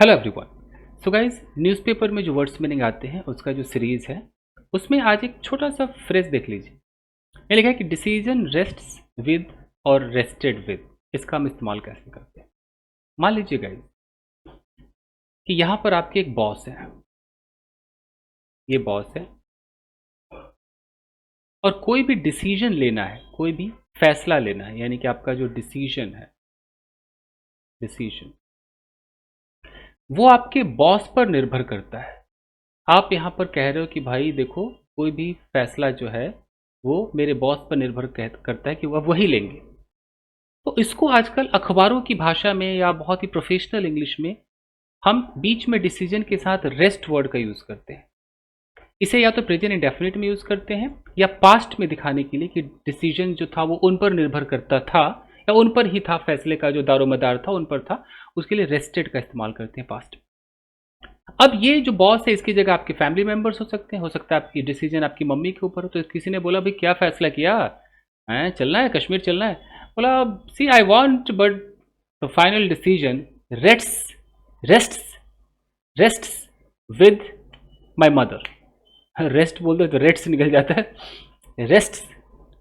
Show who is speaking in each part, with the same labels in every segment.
Speaker 1: Hello everyone. So guys, newspaper में जो words meaning आते हैं उसका जो सीरीज है उसमें आज एक छोटा सा फ्रेज देख लीजिए। ये लिखा है कि डिसीजन रेस्ट्स विद और रेस्टेड विद। इसका हम इस्तेमाल कैसे करते हैं? मान लीजिए गाइस कि यहाँ पर आपके एक बॉस है, ये बॉस है और कोई भी डिसीजन लेना है, कोई भी फैसला लेना है, यानी कि आपका जो डिसीजन है, डिसीजन वो आपके बॉस पर निर्भर करता है। आप यहाँ पर कह रहे हो कि भाई देखो, कोई भी फैसला जो है वो मेरे बॉस पर निर्भर करता है कि वह वही लेंगे। तो इसको आजकल अखबारों की भाषा में या बहुत ही प्रोफेशनल इंग्लिश में हम बीच में डिसीजन के साथ रेस्ट वर्ड का यूज़ करते हैं। इसे या तो प्रेजेंट इंडेफिनिट में यूज़ करते हैं या पास्ट में दिखाने के लिए कि डिसीजन जो था वो उन पर निर्भर करता था या उन पर ही था, फैसले का जो दारोमदार था उन पर था, उसके लिए रेस्टेड का इस्तेमाल करते हैं पास्ट में। अब ये जो बॉस है इसकी जगह आपके फैमिली मेंबर्स हो सकते हैं, हो सकता है आपकी डिसीजन आपकी मम्मी के ऊपर हो। तो किसी ने बोला भाई क्या फैसला किया है, चलना है कश्मीर चलना है? बोला see I want but the final decision rests rests rests with my mother. Rest बोल दो तो रेट्स निकल जाता है। रेस्ट्स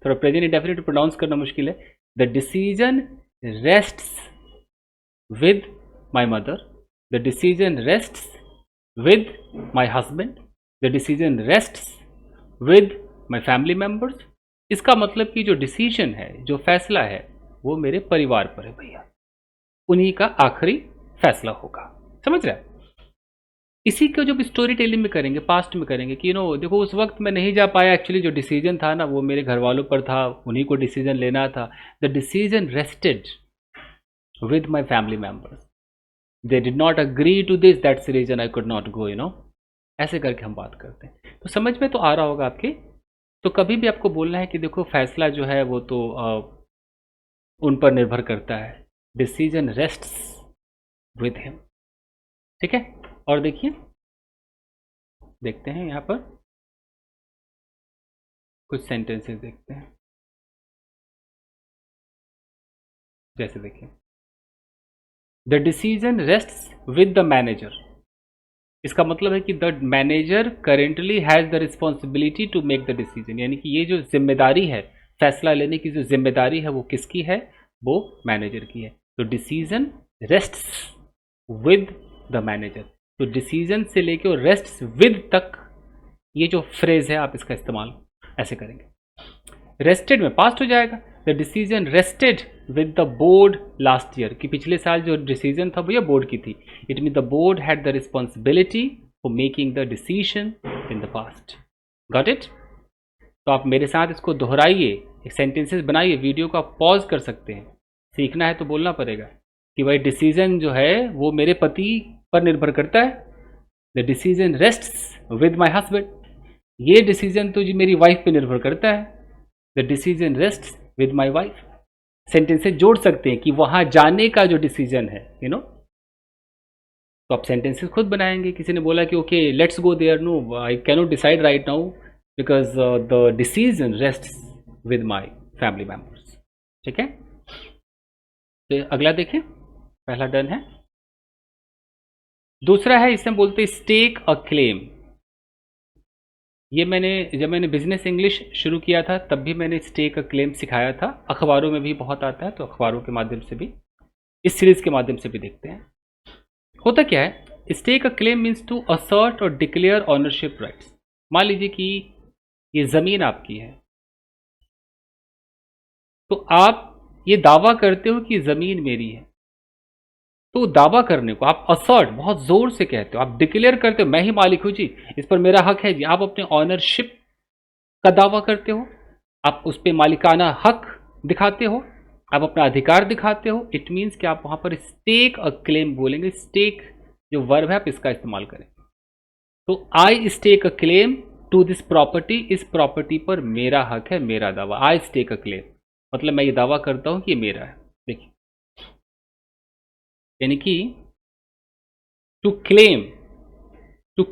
Speaker 1: थोड़ा प्रेजेंट इंडेफिनिट प्रोनाउंस करना मुश्किल है। The decision rests with my mother, the decision rests with my husband, the decision rests with my family members। इसका मतलब कि जो डिसीजन है, जो फैसला है, वो मेरे परिवार पर है भैया, उन्हीं का आखिरी फैसला होगा। समझ रहे हैं? इसी को जब स्टोरी टेलिंग में करेंगे, पास्ट में करेंगे कि देखो उस वक्त मैं नहीं जा पाया, एक्चुअली जो डिसीजन था ना वो मेरे घर वालों पर था, उन्हीं को डिसीजन लेना था। The decision rested with my family members, they did not agree to this, that's the reason I could not go। ऐसे करके हम बात करते हैं। तो समझ में तो आ रहा होगा आपके। तो कभी भी आपको बोलना है कि देखो फैसला जो है वो तो उन पर निर्भर करता है, डिसीजन रेस्ट्स विद हिम। ठीक है, और देखिए, देखते हैं यहाँ पर कुछ सेंटेंसेस देखते हैं। जैसे देखिए, the decision rests with the manager. इसका मतलब है कि the manager currently has the responsibility to make the decision, यानी कि ये जो जिम्मेदारी है, फैसला लेने की जो जिम्मेदारी है वो किसकी है? वो मैनेजर की है। तो decision rests with the manager. तो डिसीजन से लेके और रेस्ट्स विद तक, ये जो फ्रेज है आप इसका इस्तेमाल ऐसे करेंगे। रेस्टेड में पास्ट हो जाएगा। The decision rested with the board last year, कि पिछले साल जो डिसीजन था भैया बोर्ड की थी। It mean the board had the responsibility for making the decision in the past. Got it? तो आप मेरे साथ इसको दोहराइए, एक सेंटेंसेस बनाइए, वीडियो को आप पॉज कर सकते हैं। सीखना है तो बोलना पड़ेगा कि भाई डिसीजन जो है वो मेरे पति पर निर्भर करता है। The decision rests with my husband, ये डिसीजन तो जी मेरी वाइफ पे निर्भर करता है। The decision rests with my wife. Sentences जोड़ सकते हैं कि वहां जाने का जो डिसीजन है, तो आप सेंटेंसेस खुद बनाएंगे। किसी ने बोला कि okay let's go there, no I can not decide right now because the decision rests with my family members. ठीक है, तो अगला देखें, पहला डन है। दूसरा है, इसे हम बोलते हैं स्टेक अ क्लेम। ये जब मैंने बिजनेस इंग्लिश शुरू किया था तब भी मैंने स्टेक अ क्लेम सिखाया था। अखबारों में भी बहुत आता है, तो अखबारों के माध्यम से भी, इस सीरीज के माध्यम से भी देखते हैं। होता क्या है, stake a claim means to assert और डिक्लेयर ऑनरशिप राइट्स। मान लीजिए कि ये जमीन आपकी है, तो आप ये दावा करते हो कि जमीन मेरी है। तो दावा करने को आप असर्ट बहुत जोर से कहते हो, आप डिक्लेयर करते हो मैं ही मालिक हूं जी, इस पर मेरा हक है जी। आप अपने ऑनरशिप का दावा करते हो, आप उस पर मालिकाना हक दिखाते हो, आप अपना अधिकार दिखाते हो। इट मीन्स कि आप वहां पर स्टेक अ क्लेम बोलेंगे। स्टेक जो वर्ब है आप इसका इस्तेमाल करें। तो I stake a claim to this property, इस प्रॉपर्टी पर मेरा हक है, मेरा दावा। आई स्टेक अ क्लेम मतलब मैं ये दावा करता हूं कि ये मेरा है। देखिए, यानी कि to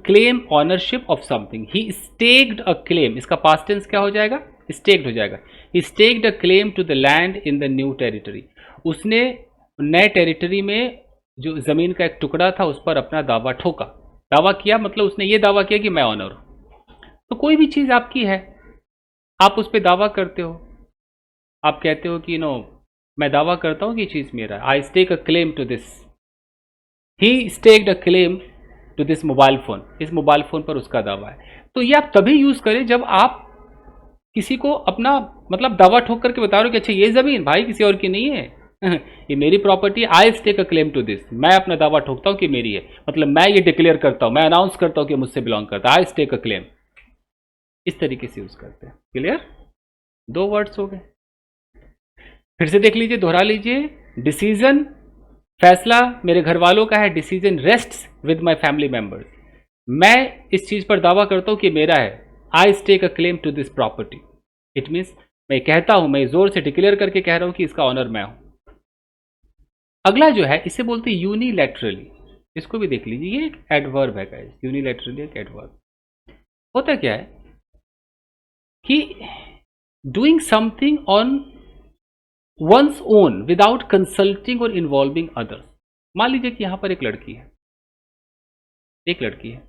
Speaker 1: claim ownership of something. He staked a claim, इसका पास्ट टेंस क्या हो जाएगा? स्टेक्ड हो जाएगा। He staked a claim to the land in the new territory. उसने नए टेरिटरी में जो ज़मीन का एक टुकड़ा था उस पर अपना दावा ठोका। दावा किया मतलब उसने ये दावा किया कि मैं ऑनर हूँ। तो कोई भी चीज़ आपकी है, आप उस पर दावा करते हो, आप कहते हो कि नो मैं दावा करता हूँ कि ये चीज़ मेरा है, I stake a claim to this. He staked a claim to this mobile phone, इस मोबाइल फ़ोन पर उसका दावा है। तो ये आप तभी यूज़ करें जब आप किसी को अपना मतलब दावा ठोक करके बता रहे हो कि अच्छा ये ज़मीन भाई किसी और की नहीं है ये मेरी property, I stake a claim to this, मैं अपना दावा ठोकता हूँ कि मेरी है, मतलब मैं ये डिक्लेयर करता हूँ, मैं अनाउंस करता हूँ कि मुझसे बिलोंग करता है, आई स्टेक अ क्लेम। इस तरीके से यूज़ करते हैं। क्लियर? दो वर्ड्स हो गए। फिर से देख लीजिए, दोहरा लीजिए। डिसीजन, फैसला मेरे घर वालों का है। Decision rests with my family members, मैं इस चीज पर दावा करता हूं कि मेरा है। I stake a claim to this property, it means मैं कहता हूं, मैं जोर से डिक्लेयर करके कह रहा हूं कि इसका ऑनर मैं हूं। अगला जो है इसे बोलते हैं यूनिलैटरली। इसको भी देख लीजिए, ये एक एडवर्ब है गाइस। यूनिलैटरली एक एडवर्ब। होता क्या है कि doing something on one's own without consulting और इन्वॉल्विंग अदर्स। मान लीजिए कि यहां पर एक लड़की है, एक लड़की है,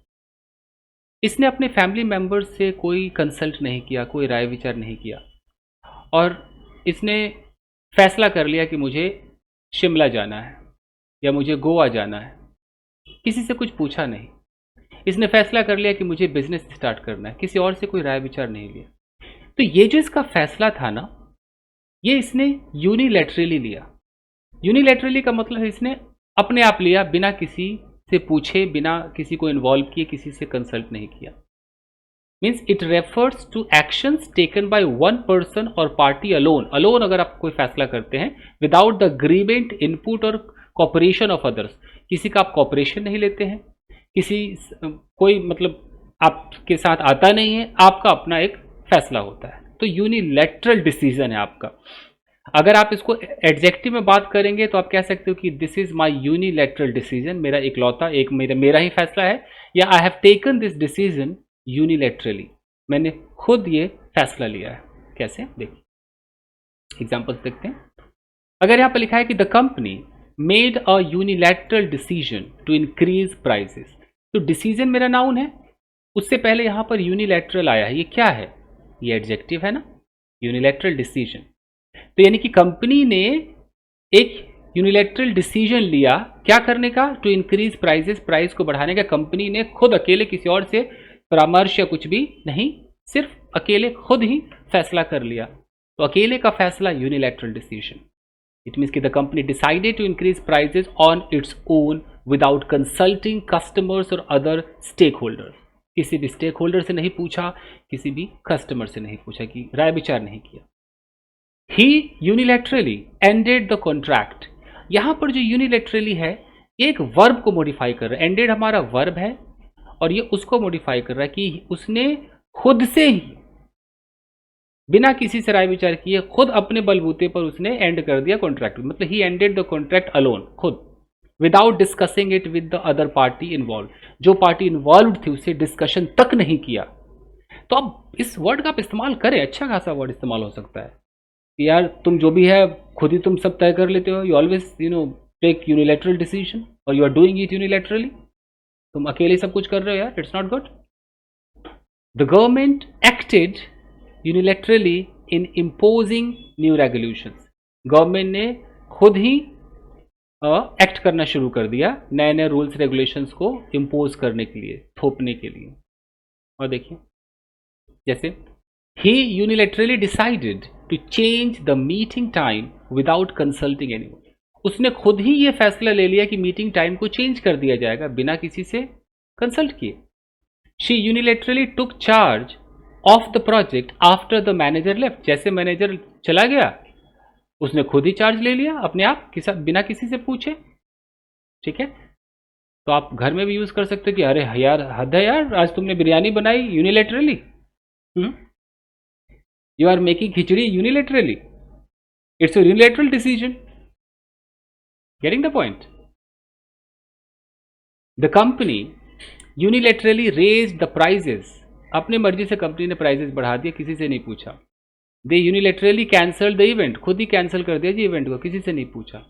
Speaker 1: इसने अपने फैमिली मेंबर्स से कोई कंसल्ट नहीं किया, कोई राय विचार नहीं किया, और इसने फैसला कर लिया कि मुझे शिमला जाना है या मुझे गोवा जाना है। किसी से कुछ पूछा नहीं, इसने फैसला कर लिया कि मुझे बिजनेस स्टार्ट करना है, किसी और से कोई राय विचार नहीं लिया। तो ये जो इसका फैसला था ना, ये इसने यूनिलैटरली लिया। यूनिलैटरली का मतलब है इसने अपने आप लिया, बिना किसी से पूछे, बिना किसी को इन्वॉल्व किए, किसी से कंसल्ट नहीं किया। Means it refers to actions taken by one person और पार्टी अलोन। अलोन अगर आप कोई फैसला करते हैं, विदाउट द अग्रीमेंट, इनपुट और कॉपरेशन ऑफ अदर्स। किसी का आप कॉपरेशन नहीं लेते हैं, किसी कोई मतलब आपके साथ आता नहीं है, आपका अपना एक फैसला होता है। तो यूनिलैटरल डिसीजन है आपका। अगर आप इसको एडजेक्टिव में बात करेंगे तो आप कह सकते हो कि this is my unilateral decision, मेरा इकलौता एक मेरा ही फैसला है, या I have taken this decision unilaterally, मैंने खुद ये फैसला लिया है। कैसे, देखिए एग्जांपल्स देखते हैं। अगर यहां पर लिखा है कि the company made a unilateral decision to increase prices, तो डिसीजन मेरा नाउन है, उससे पहले यहां पर यूनिलैटरल आया है, ये क्या है? ये एडजेक्टिव है ना, यूनिलैटरल डिसीजन। तो यानी कि कंपनी ने एक यूनिलैटरल डिसीजन लिया, क्या करने का? टू इंक्रीज प्राइसेस, प्राइस को बढ़ाने का। कंपनी ने खुद अकेले, किसी और से परामर्श या कुछ भी नहीं, सिर्फ अकेले खुद ही फैसला कर लिया। तो अकेले का फैसला यूनिलैटरल डिसीजन। इट मीन्स कि the company decided to increase prices on its own without consulting customers और अदर स्टेक होल्डर्स। किसी भी स्टेक होल्डर से नहीं पूछा, किसी भी कस्टमर से नहीं पूछा, कि राय विचार नहीं किया। ही यूनिलैटरली एंडेड द कॉन्ट्रैक्ट। यहां पर जो यूनिलैटरली है, एक वर्ब को मॉडिफाई कर रहा है। एंडेड हमारा वर्ब है और ये उसको मॉडिफाई कर रहा है कि उसने खुद से ही, बिना किसी से राय विचार किए, खुद अपने बलबूते पर उसने एंड कर दिया कॉन्ट्रैक्ट। मतलब ही एंडेड द कॉन्ट्रैक्ट अलोन, खुद, without discussing it with the other party involve. जो पार्टी इन्वॉल्व थी उससे डिस्कशन तक नहीं किया। तो अब इस वर्ड का आप इस्तेमाल करें, अच्छा खासा वर्ड इस्तेमाल हो सकता है कि यार तुम जो भी है खुद ही तुम सब तय कर लेते हो, you always take unilateral decision और you are doing it unilaterally. तुम अकेले सब कुछ कर रहे हो यार, it's not good. The government acted unilaterally in imposing new regulations. Government ने खुद ही एक्ट करना शुरू कर दिया, नए नए रूल्स रेगुलेशंस को इम्पोज करने के लिए, थोपने के लिए। और देखिए जैसे he unilaterally decided to change the meeting time without consulting anyone. उसने खुद ही ये फैसला ले लिया कि मीटिंग टाइम को चेंज कर दिया जाएगा, बिना किसी से कंसल्ट किए। She unilaterally took charge of the project after the manager left. जैसे मैनेजर चला गया, उसने खुद ही चार्ज ले लिया अपने आप, बिना किसी से पूछे। ठीक है, तो आप घर में भी यूज कर सकते हो कि अरे यार हद है यार, आज तुमने बिरयानी बनाई unilaterally. You are making khichdi unilaterally. It's a unilateral decision. Getting the point? The company unilaterally raised the prices. अपने मर्जी से कंपनी ने प्राइजेस बढ़ा दिए, किसी से नहीं पूछा। They unilaterally cancelled the event. खुद ही कैंसिल कर दिया जी इवेंट को, किसी से नहीं पूछा।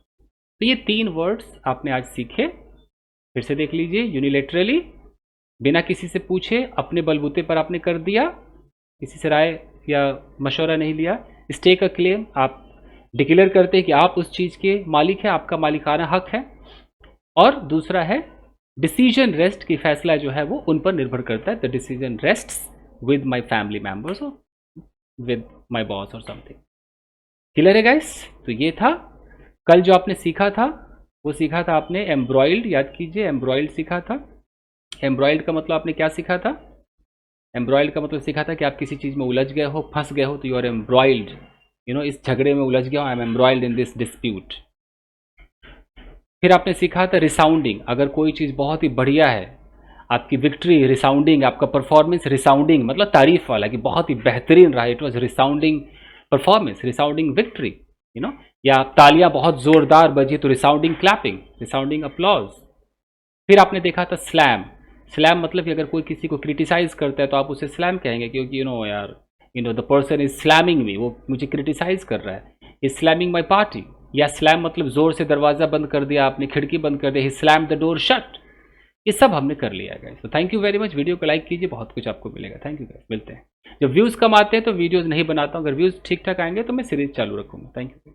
Speaker 1: तो ये 3 वर्ड्स आपने आज सीखे, फिर से देख लीजिए। यूनिलेटरली, बिना किसी से पूछे अपने बलबूते पर आपने कर दिया, किसी से राय या मशवरा नहीं लिया। स्टेक अ क्लेम, आप डिक्लेयर करते हैं कि आप उस चीज़ के मालिक हैं, आपका मालिकाना हक है। और दूसरा है डिसीजन रेस्ट, की फैसला जो है वो उन पर निर्भर करता है। The decision rests with my family members और विद माई बॉस और समथिंग। क्लियर है गाइस? तो ये था कल जो आपने सीखा था, वो सीखा था आपने एम्ब्रॉयल्ड, याद कीजिए एम्ब्रॉयल्ड सीखा था। एम्ब्रॉयल्ड का मतलब आपने क्या सीखा था? एम्ब्रॉयल्ड का मतलब सीखा था कि आप किसी चीज़ में उलझ गए हो, फंस गए हो, तो यू आर एम्ब्रॉयल्ड, इस झगड़े में उलझ गया हूँ, I am embroiled in this dispute. फिर आपने सीखा था रिसाउंडिंग, अगर कोई चीज़ बहुत ही बढ़िया है, आपकी विक्ट्री रिसाउंडिंग, आपका परफॉर्मेंस रिसाउंडिंग, मतलब तारीफ वाला कि बहुत ही बेहतरीन रहा, it was resounding performance, resounding victory, या तालियां बहुत जोरदार बजी तो रिसाउंडिंग क्लैपिंग, रिसाउंडिंग अपलॉज। फिर आपने देखा था स्लैम। स्लैम मतलब कि अगर कोई किसी को क्रिटिसाइज करता है तो आप उसे स्लैम कहेंगे, क्योंकि यार द पर्सन इज स्लैमिंग मी, वो मुझे क्रिटिसाइज कर रहा है, इज स्लैमिंग माई पार्टी। या स्लैम मतलब जोर से दरवाज़ा बंद कर दिया आपने, खिड़की बंद कर दी, ही स्लैम द डोर शट। ये सब हमने कर लिया गाइस। तो thank you very much, video को लाइक कीजिए, बहुत कुछ आपको मिलेगा। थैंक यू गाइस, मिलते हैं। जब व्यूज़ कम आते हैं तो वीडियोज़ नहीं बनाता हूँ, अगर व्यूज़ ठीक ठाक आएंगे तो मैं सीरीज चालू रखूँगा। Thank you.